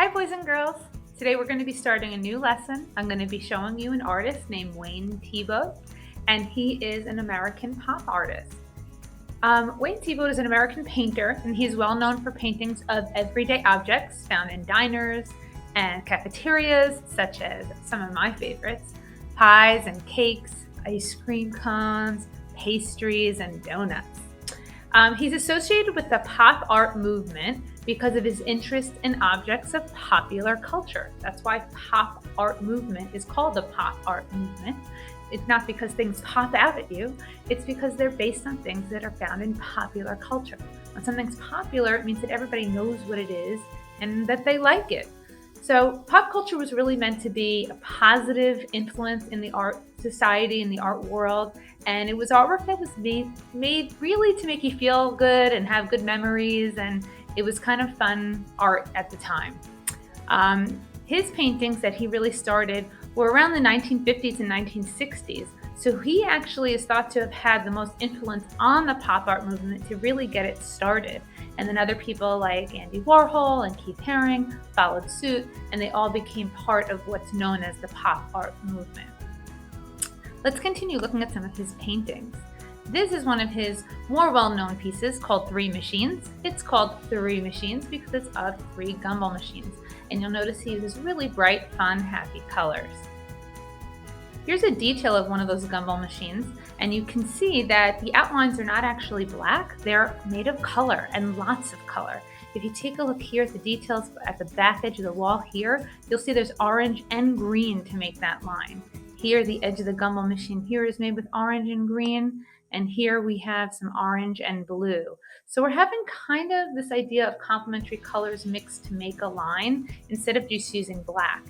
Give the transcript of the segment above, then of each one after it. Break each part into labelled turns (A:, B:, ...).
A: Hi boys and girls! Today we're going to be starting a new lesson. I'm going to be showing you an artist named Thiebaud, and he is an American pop artist. Thiebaud is an American painter, and he's well known for paintings of everyday objects found in diners and cafeterias, such as some of my favorites, pies and cakes, ice cream cones, pastries, and donuts. He's associated with the pop art movement because of his interest in objects of popular culture. That's why pop art movement is called the pop art movement. It's not because things pop out at you, it's because they're based on things that are found in popular culture. When something's popular, it means that everybody knows what it is and that they like it. So pop culture was really meant to be a positive influence in the art society, in the art world, and it was artwork that was made really to make you feel good and have good memories, and it was kind of fun art at the time. His paintings that he really started were around the 1950s and 1960s, so he actually is thought to have had the most influence on the pop art movement to really get it started. And then other people like Andy Warhol and Keith Haring followed suit, and they all became part of what's known as the pop art movement. Let's continue looking at some of his paintings. This is one of his more well-known pieces called Three Machines. It's called Three Machines because it's of three gumball machines. And you'll notice he uses really bright, fun, happy colors. Here's a detail of one of those gumball machines, and you can see that the outlines are not actually black, they're made of color, and lots of color. If you take a look here at the details at the back edge of the wall here, you'll see there's orange and green to make that line. Here, the edge of the gumball machine here is made with orange and green, and here we have some orange and blue. So we're having kind of this idea of complementary colors mixed to make a line instead of just using black.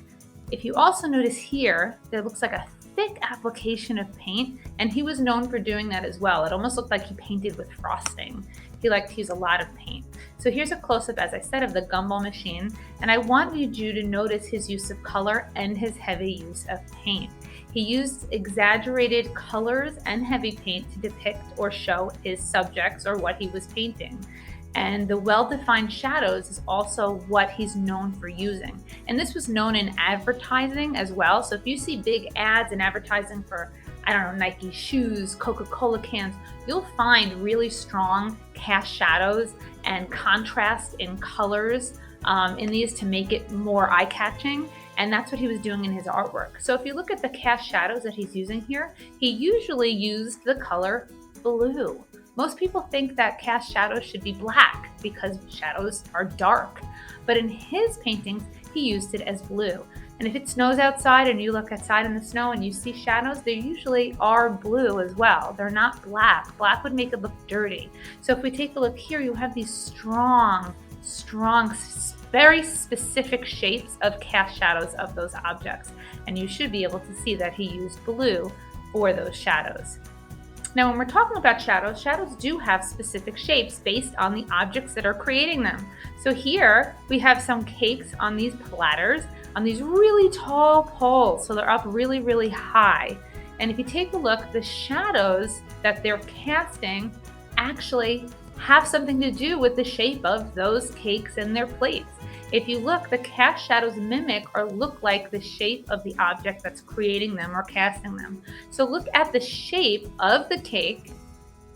A: If you also notice here, there looks like a thick application of paint, and he was known for doing that as well. It almost looked like he painted with frosting. He liked to use a lot of paint. So here's a close-up, as I said, of the gumball machine, and I wanted you to notice his use of color and his heavy use of paint. He used exaggerated colors and heavy paint to depict or show his subjects or what he was painting. And the well-defined shadows is also what he's known for using. And this was known in advertising as well. So if you see big ads in advertising for, Nike shoes, Coca-Cola cans, you'll find really strong cast shadows and contrast in colors in these to make it more eye-catching. And that's what he was doing in his artwork. So if you look at the cast shadows that he's using here, he usually used the color blue. Most people think that cast shadows should be black because shadows are dark, but in his paintings, he used it as blue. And if it snows outside and you look outside in the snow and you see shadows, they usually are blue as well. They're not black. Black would make it look dirty. So if we take a look here, you have these strong, very specific shapes of cast shadows of those objects. And you should be able to see that he used blue for those shadows. Now, when we're talking about shadows, shadows do have specific shapes based on the objects that are creating them. So here we have some cakes on these platters, on these really tall poles. So they're up really, really high. And if you take a look, the shadows that they're casting actually have something to do with the shape of those cakes and their plates. If you look, the cast shadows mimic or look like the shape of the object that's creating them or casting them. So look at the shape of the cake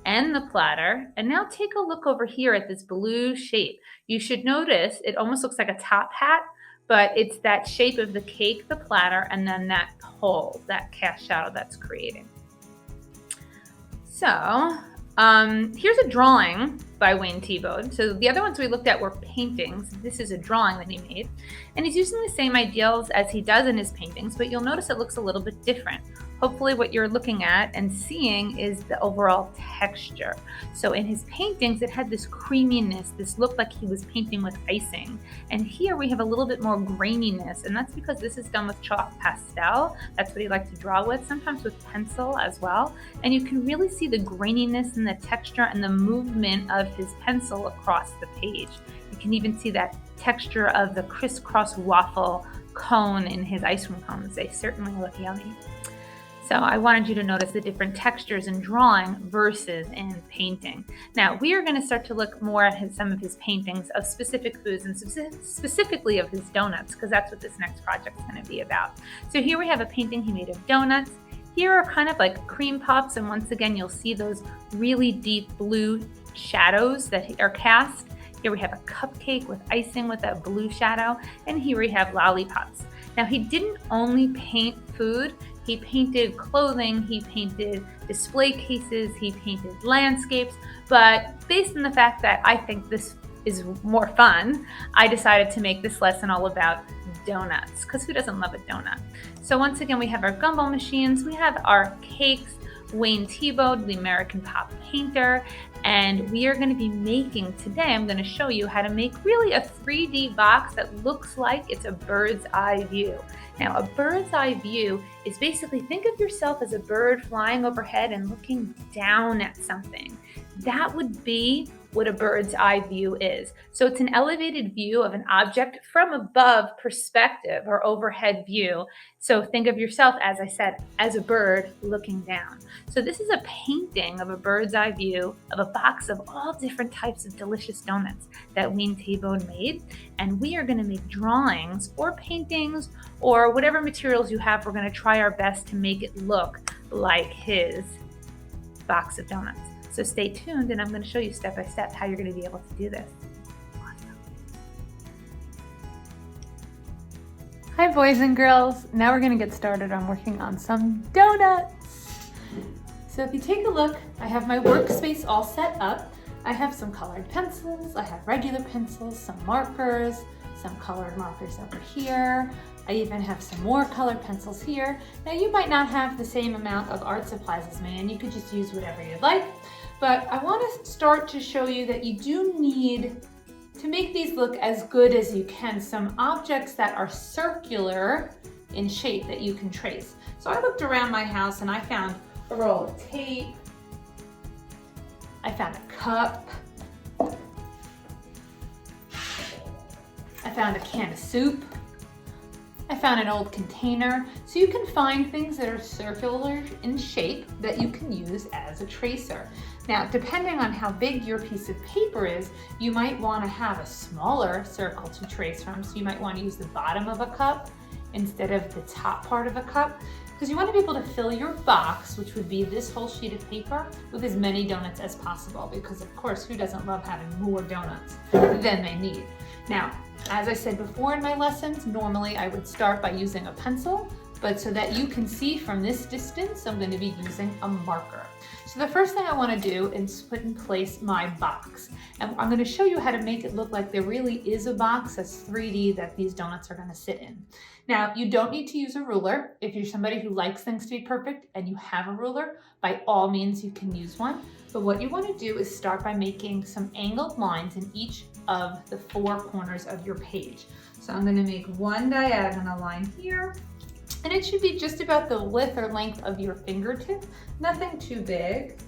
A: and the platter, and now take a look over here at this blue shape. You should notice it almost looks like a top hat, but it's that shape of the cake, the platter, and then that pole, that cast shadow that's creating. So here's a drawing by Thiebaud. So the other ones we looked at were paintings. This is a drawing that he made. And he's using the same ideals as he does in his paintings, but you'll notice it looks a little bit different. Hopefully what you're looking at and seeing is the overall texture. So in his paintings, it had this creaminess. This looked like he was painting with icing. And here we have a little bit more graininess, and that's because this is done with chalk pastel. That's what he liked to draw with, sometimes with pencil as well. And you can really see the graininess and the texture and the movement of his pencil across the page. You can even see that texture of the crisscross waffle cone in his ice cream cones. They certainly look yummy. So I wanted you to notice the different textures in drawing versus in painting. Now we are going to start to look more at some of his paintings of specific foods and specifically of his donuts, because that's what this next project is going to be about. So here we have a painting he made of donuts. Here are kind of like cream puffs, and once again you'll see those really deep blue shadows that are cast. Here we have a cupcake with icing with that blue shadow, and here we have lollipops. Now he didn't only paint food, he painted clothing, he painted display cases, he painted landscapes, but based on the fact that I think this is more fun, I decided to make this lesson all about donuts, because who doesn't love a donut? So once again, we have our gumball machines, we have our cakes, Wayne Thiebaud, the American pop painter, and we are going to be making today, I'm going to show you how to make really a 3D box that looks like it's a bird's eye view. Now, a bird's eye view is basically, think of yourself as a bird flying overhead and looking down at something. That would be what a bird's eye view is. So it's an elevated view of an object from above perspective or overhead view. So think of yourself, as I said, as a bird looking down. So this is a painting of a bird's eye view of a box of all different types of delicious donuts that Wayne Thiebaud made. And we are going to make drawings or paintings or whatever materials you have. We're going to try our best to make it look like his box of donuts. So stay tuned, and I'm going to show you step by step how you're going to be able to do this. Awesome. Hi boys and girls, now we're going to get started on working on some donuts. So if you take a look, I have my workspace all set up. I have some colored pencils, I have regular pencils, some markers, some colored markers over here. I even have some more colored pencils here. Now you might not have the same amount of art supplies as me, and you could just use whatever you'd like. But I want to start to show you that you do need to make these look as good as you can, some objects that are circular in shape that you can trace. So I looked around my house and I found a roll of tape, I found a cup, I found a can of soup, I found an old container. So you can find things that are circular in shape that you can use as a tracer. Now, depending on how big your piece of paper is, you might want to have a smaller circle to trace from. So you might want to use the bottom of a cup instead of the top part of a cup, because you want to be able to fill your box, which would be this whole sheet of paper, with as many donuts as possible, because of course, who doesn't love having more donuts than they need? Now, as I said before in my lessons, normally I would start by using a pencil, but so that you can see from this distance, I'm going to be using a marker. So the first thing I want to do is put in place my box. And I'm going to show you how to make it look like there really is a box that's 3D that these donuts are going to sit in. Now, you don't need to use a ruler. If you're somebody who likes things to be perfect and you have a ruler, by all means you can use one. But what you want to do is start by making some angled lines in each of the 4 corners of your page. So I'm going to make one diagonal line here, and it should be just about the width or length of your fingertip, nothing too big.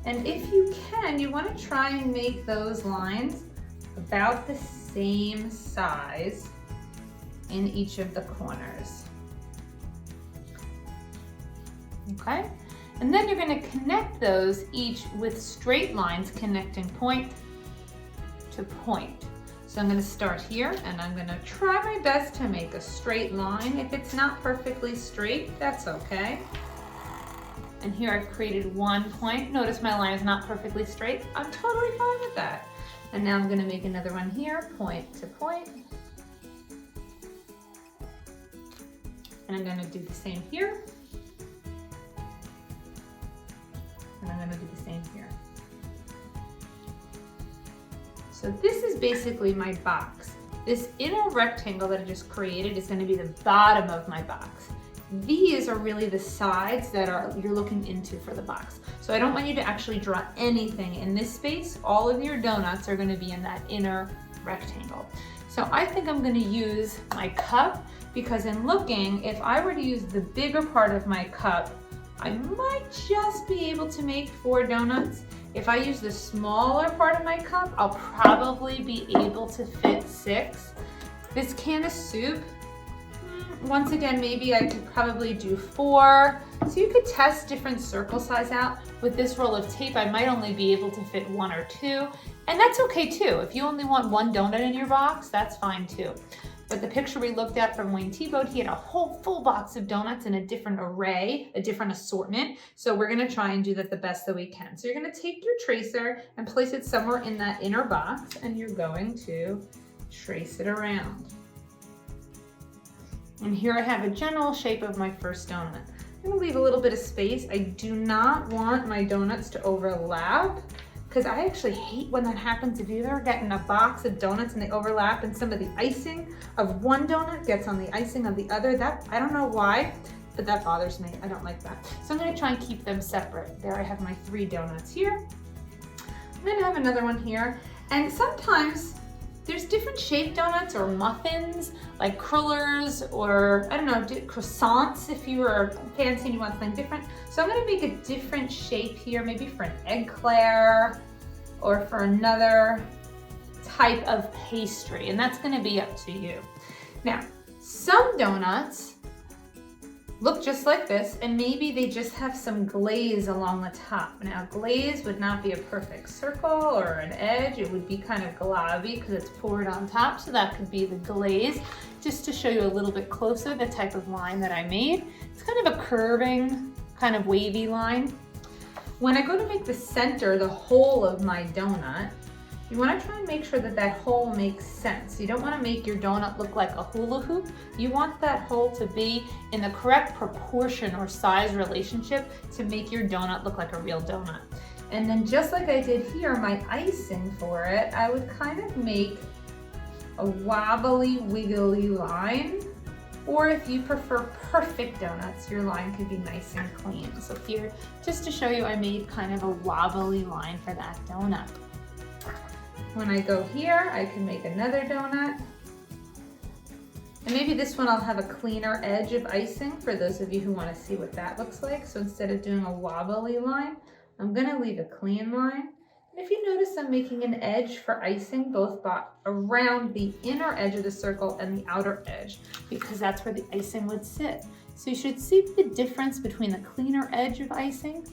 A: And if you can, you want to try and make those lines about the same size in each of the corners. Okay? And then you're going to connect those each with straight lines connecting point to point. So I'm going to start here, and I'm going to try my best to make a straight line. If it's not perfectly straight, that's okay. And here I've created one point. Notice my line is not perfectly straight. I'm totally fine with that. And now I'm going to make another one here, point to point. And I'm going to do the same here. And I'm going to do the same here. So this is basically my box. This inner rectangle that I just created is going to be the bottom of my box. These are really the sides that you're looking into for the box. So I don't want you to actually draw anything in this space. All of your donuts are going to be in that inner rectangle. So I think I'm going to use my cup, because in looking, if I were to use the bigger part of my cup, I might just be able to make 4 donuts. If I use the smaller part of my cup, I'll probably be able to fit 6. This can of soup, once again, maybe I could probably do 4. So you could test different circle size out. With this roll of tape, I might only be able to fit 1 or 2, and that's okay too. If you only want 1 donut in your box, that's fine too. But the picture we looked at from Wayne Thiebaud, he had a whole full box of donuts in a different array, a different assortment. So we're gonna try and do that the best that we can. So you're gonna take your tracer and place it somewhere in that inner box, and you're going to trace it around. And here I have a general shape of my first donut. I'm gonna leave a little bit of space. I do not want my donuts to overlap, because I actually hate when that happens. If you've ever gotten a box of donuts and they overlap and some of the icing of one donut gets on the icing of the other, that, I don't know why, but that bothers me. I don't like that. So I'm gonna try and keep them separate. There I have my 3 donuts here. I'm gonna have another one here. And sometimes there's different shaped donuts or muffins, like crullers, or I don't know, croissants if you were fancy and you want something different. So I'm gonna make a different shape here, maybe for an eclair or for another type of pastry, and that's gonna be up to you. Now, some donuts look just like this, and maybe they just have some glaze along the top. Now, glaze would not be a perfect circle or an edge. It would be kind of globby because it's poured on top, so that could be the glaze. Just to show you a little bit closer, the type of line that I made. It's kind of a curving, kind of wavy line. When I go to make the center, the hole of my donut, you want to try and make sure that that hole makes sense. You don't want to make your donut look like a hula hoop. You want that hole to be in the correct proportion or size relationship to make your donut look like a real donut. And then just like I did here, my icing for it, I would kind of make a wobbly, wiggly line. Or if you prefer perfect donuts, your line could be nice and clean. So here, just to show you, I made kind of a wobbly line for that donut. When I go here, I can make another donut. And maybe this one I'll have a cleaner edge of icing for those of you who want to see what that looks like. So instead of doing a wobbly line, I'm going to leave a clean line. And if you notice, I'm making an edge for icing both around the inner edge of the circle and the outer edge, because that's where the icing would sit. So you should see the difference between the cleaner edge of icing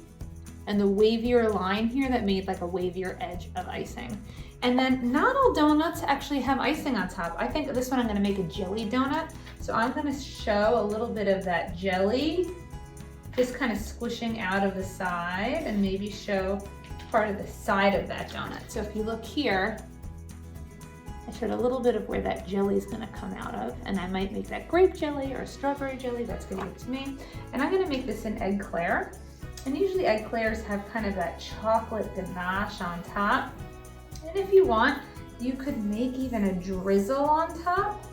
A: and the wavier line here that made like a wavier edge of icing. And then not all donuts actually have icing on top. I think this one I'm gonna make a jelly donut. So I'm gonna show a little bit of that jelly just kind of squishing out of the side, and maybe show part of the side of that donut. So if you look here, I showed a little bit of where that jelly is gonna come out of, and I might make that grape jelly or strawberry jelly, that's gonna be up to me. And I'm gonna make this an eclair. And usually eclairs have kind of that chocolate ganache on top. And if you want, you could make even a drizzle on top.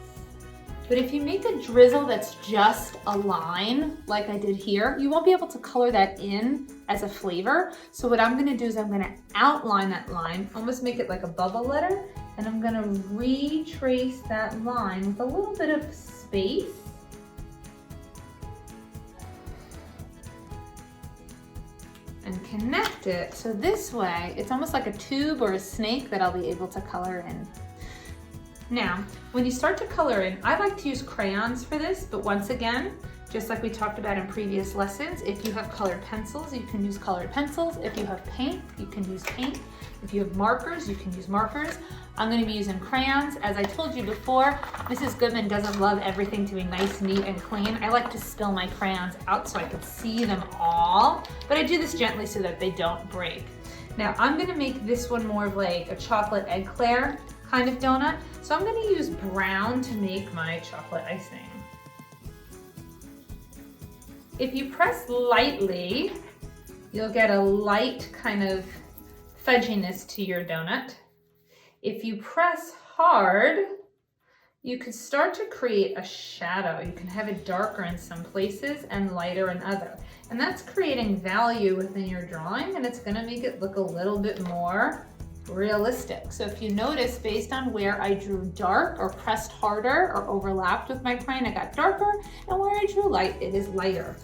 A: But if you make a drizzle that's just a line, like I did here, you won't be able to color that in as a flavor. So what I'm gonna do is I'm gonna outline that line, almost make it like a bubble letter, and I'm gonna retrace that line with a little bit of space. And connect it, so this way, it's almost like a tube or a snake that I'll be able to color in. Now, when you start to color in, I like to use crayons for this, but once again, just like we talked about in previous lessons, if you have colored pencils, you can use colored pencils. If you have paint, you can use paint. If you have markers, you can use markers. I'm gonna be using crayons. As I told you before, Mrs. Goodman doesn't love everything to be nice, neat, and clean. I like to spill my crayons out so I can see them all, but I do this gently so that they don't break. Now, I'm gonna make this one more of like a chocolate eclair kind of donut. So I'm gonna use brown to make my chocolate icing. If you press lightly, you'll get a light kind of fudginess to your donut. If you press hard, you could start to create a shadow. You can have it darker in some places and lighter in other. And that's creating value within your drawing, and it's gonna make it look a little bit more realistic. So if you notice, based on where I drew dark or pressed harder or overlapped with my crayon, it got darker, and where I drew light, it is lighter.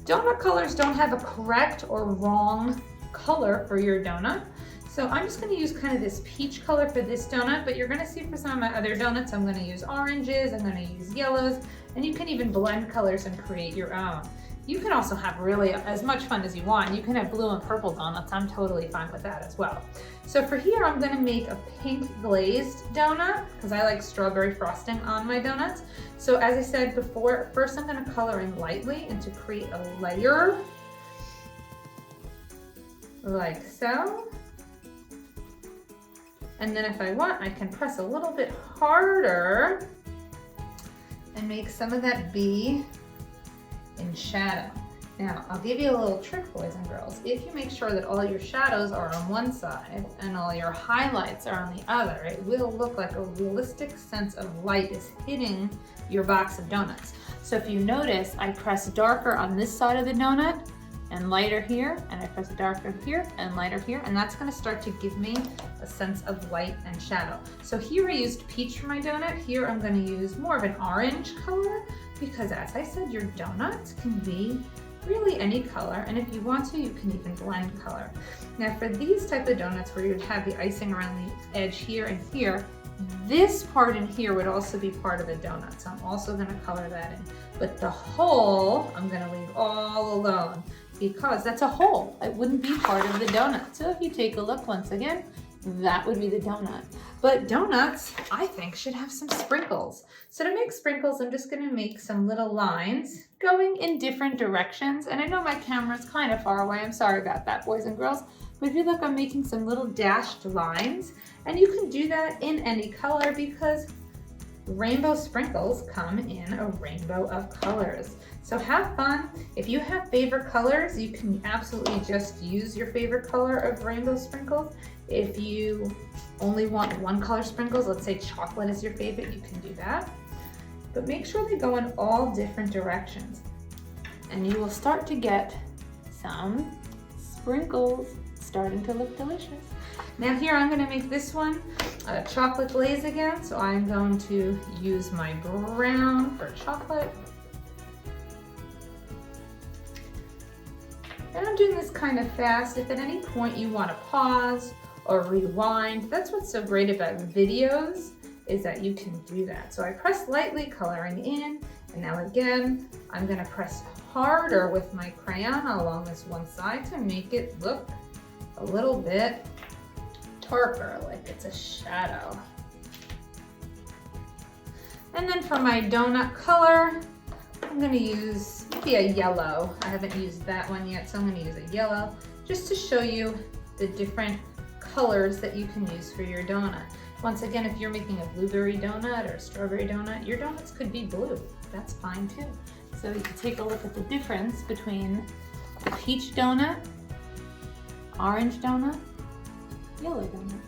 A: Donut colors don't have a correct or wrong color for your donut. So I'm just gonna use kind of this peach color for this donut, but you're gonna see for some of my other donuts, I'm gonna use oranges, I'm gonna use yellows, And you can even blend colors and create your own. You can also have really as much fun as you want. You can have blue and purple donuts. I'm totally fine with that as well. So for here, I'm gonna make a pink glazed donut because I like strawberry frosting on my donuts. So as I said before, first I'm gonna color in lightly and to create a layer like so. And then if I want, I can press a little bit harder and make some of that be in shadow. Now, I'll give you a little trick, boys and girls. If you make sure that all your shadows are on one side and all your highlights are on the other, it will look like a realistic sense of light is hitting your box of donuts. So if you notice, I press darker on this side of the donut and lighter here, and I press darker here and lighter here, and that's gonna start to give me a sense of light and shadow. So here I used peach for my donut. Here I'm gonna use more of an orange color because as I said, your donuts can be really any color, and if you want to, you can even blend color. Now for these type of donuts where you'd have the icing around the edge here and here, this part in here would also be part of the donut, so I'm also gonna color that in. But the hole, I'm gonna leave all alone because that's a hole. It wouldn't be part of the donut. So if you take a look once again, that would be the donut. But donuts, I think, should have some sprinkles. So to make sprinkles, I'm just gonna make some little lines going in different directions. And I know my camera's kind of far away. I'm sorry about that, boys and girls. But if you look, I'm making some little dashed lines. And you can do that in any color because rainbow sprinkles come in a rainbow of colors. So have fun. If you have favorite colors, you can absolutely just use your favorite color of rainbow sprinkles. If you only want one color sprinkles, let's say chocolate is your favorite, you can do that. But make sure they go in all different directions. And you will start to get some sprinkles starting to look delicious. Now here I'm gonna make this one a chocolate glaze again. So I'm going to use my brown for chocolate. And I'm doing this kind of fast. If at any point you want to pause or rewind, that's what's so great about videos is that you can do that. So I press lightly, coloring in, and now again, I'm gonna press harder with my crayon along this one side to make it look a little bit darker, like it's a shadow. And then for my donut color, I'm gonna use maybe a yellow. I haven't used that one yet, so I'm gonna use a yellow just to show you the different colors that you can use for your donut. Once again, if you're making a blueberry donut or a strawberry donut, your donuts could be blue. That's fine too. So you can take a look at the difference between the peach donut, orange donut, yellow donut.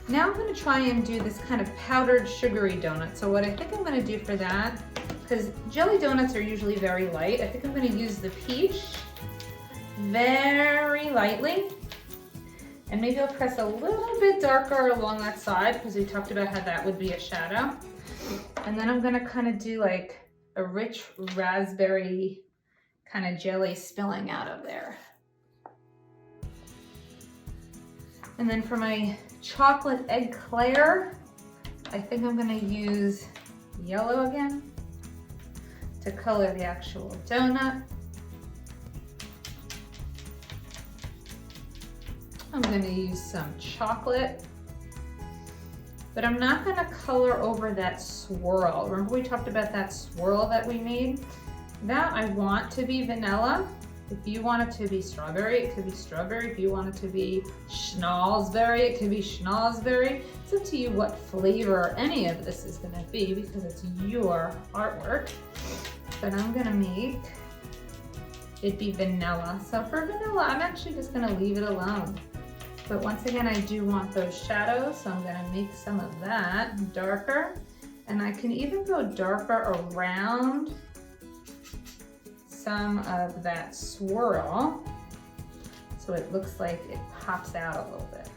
A: Now I'm gonna try and do this kind of powdered sugary donut. So what I think I'm gonna do for that, because jelly donuts are usually very light, I think I'm gonna use the peach very lightly. And maybe I'll press a little bit darker along that side because we talked about how that would be a shadow. And then I'm gonna kind of do like a rich raspberry kind of jelly spilling out of there. And then for my chocolate eclair, I think I'm gonna use yellow again to color the actual donut. I'm gonna use some chocolate, but I'm not gonna color over that swirl. Remember we talked about that swirl that we made? That I want to be vanilla. If you want it to be strawberry, it could be strawberry. If you want it to be schnozberry, it could be schnozberry. It's up to you what flavor any of this is gonna be because it's your artwork. But I'm gonna make it be vanilla. So for vanilla, I'm actually just gonna leave it alone. But once again, I do want those shadows, so I'm gonna make some of that darker. And I can even go darker around some of that swirl so it looks like it pops out a little bit.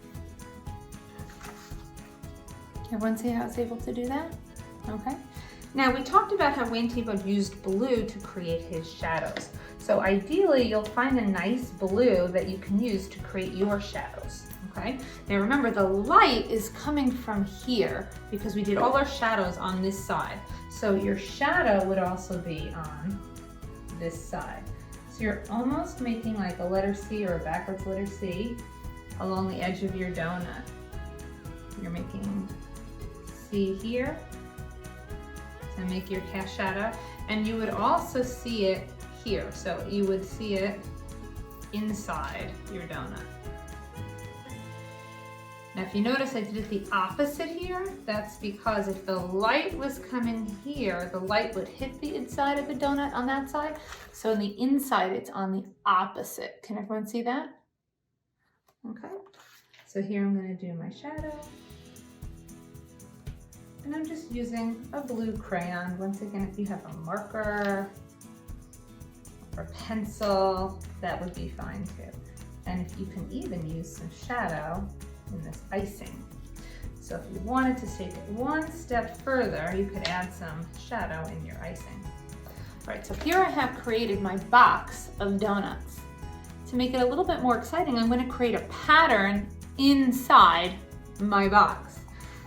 A: Everyone see how I was able to do that? Okay. Now we talked about how Wayne Thiebaud used blue to create his shadows. So ideally you'll find a nice blue that you can use to create your shadows. Okay. Now remember the light is coming from here because we did all our shadows on this side. So your shadow would also be on this side. So you're almost making like a letter C or a backwards letter C along the edge of your donut. You're making C here to make your cast shadow, and you would also see it here. So you would see it inside your donut. Now if you notice I did it the opposite here, that's because if the light was coming here, the light would hit the inside of the donut on that side. So on the inside, it's on the opposite. Can everyone see that? Okay, so here I'm gonna do my shadow. And I'm just using a blue crayon. Once again, if you have a marker or pencil, that would be fine too. And if you can even use some shadow in this icing. So if you wanted to take it one step further, you could add some shadow in your icing. All right, so here I have created my box of donuts. To make it a little bit more exciting, I'm going to create a pattern inside my box.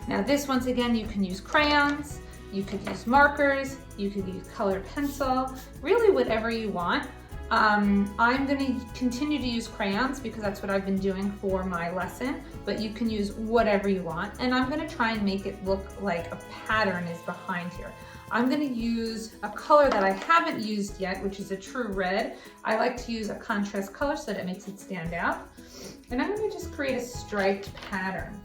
A: Now this, once again, you can use crayons, you could use markers, you could use colored pencil, really whatever you want. I'm going to continue to use crayons because that's what I've been doing for my lesson, but you can use whatever you want. And I'm going to try and make it look like a pattern is behind here. I'm going to use a color that I haven't used yet, which is a true red. I like to use a contrast color so that it makes it stand out. And I'm going to just create a striped pattern.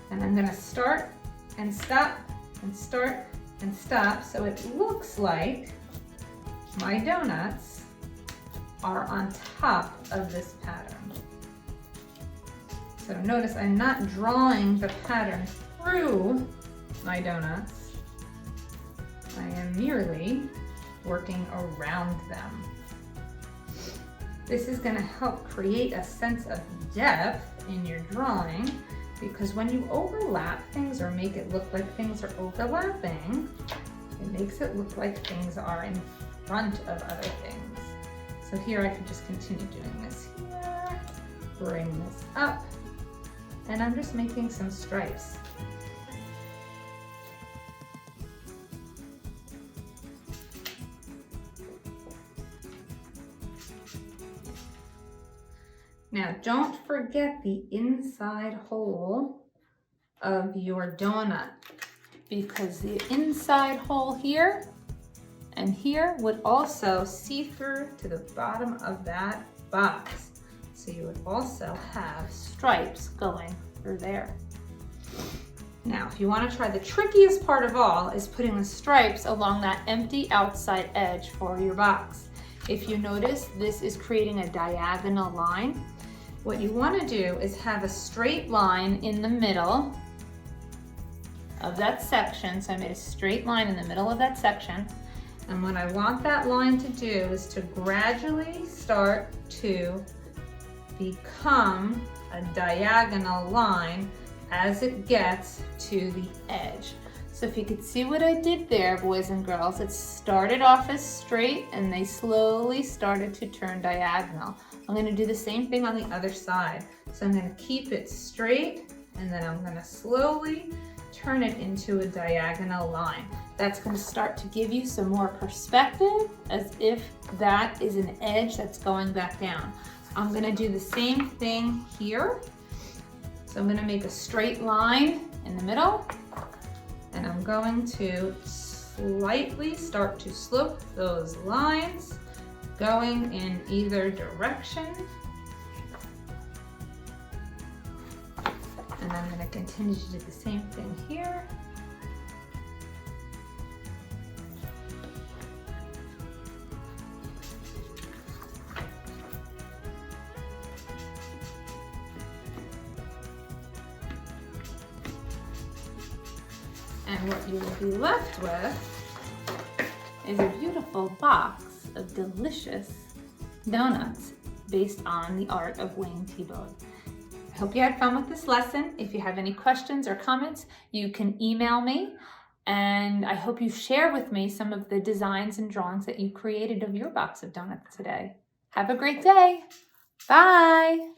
A: And I'm going to start and stop and start and stop so it looks like my donuts are on top of this pattern. So notice I'm not drawing the pattern through my donuts. I am merely working around them. This is going to help create a sense of depth in your drawing, because when you overlap things or make it look like things are overlapping, it makes it look like things are in front of other things. So here I can just continue doing this here, bring this up, and I'm just making some stripes. Now don't forget the inside hole of your donut, because the inside hole here and here would also see through to the bottom of that box. So you would also have stripes going through there. Now, if you want to try the trickiest part of all is putting the stripes along that empty outside edge for your box. If you notice, this is creating a diagonal line. What you want to do is have a straight line in the middle of that section. So I made a straight line in the middle of that section. And what I want that line to do is to gradually start to become a diagonal line as it gets to the edge. So if you could see what I did there, boys and girls, it started off as straight and they slowly started to turn diagonal. I'm going to do the same thing on the other side. So I'm going to keep it straight and then I'm going to slowly turn it into a diagonal line. That's going to start to give you some more perspective as if that is an edge that's going back down. I'm going to do the same thing here. So I'm going to make a straight line in the middle and I'm going to slightly start to slope those lines going in either direction. And I'm going to continue to do the same thing here. And what you will be left with is a beautiful box of delicious donuts based on the art of Wayne Thiebaud. I hope you had fun with this lesson. If you have any questions or comments, you can email me. And I hope you share with me some of the designs and drawings that you created of your box of donuts today. Have a great day. Bye.